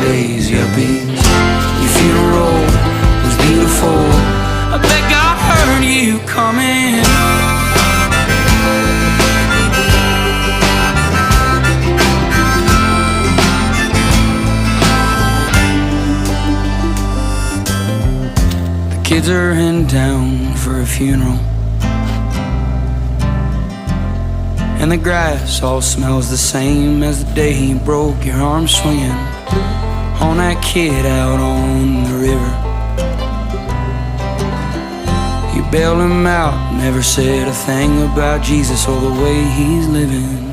days, yeah, beans. Your funeral was beautiful. I bet God heard you coming. The kids are in town for a funeral, and the grass all smells the same as the day he broke your arm swinging on that kid out on the river. You bailed him out, never said a thing about Jesus or the way he's living.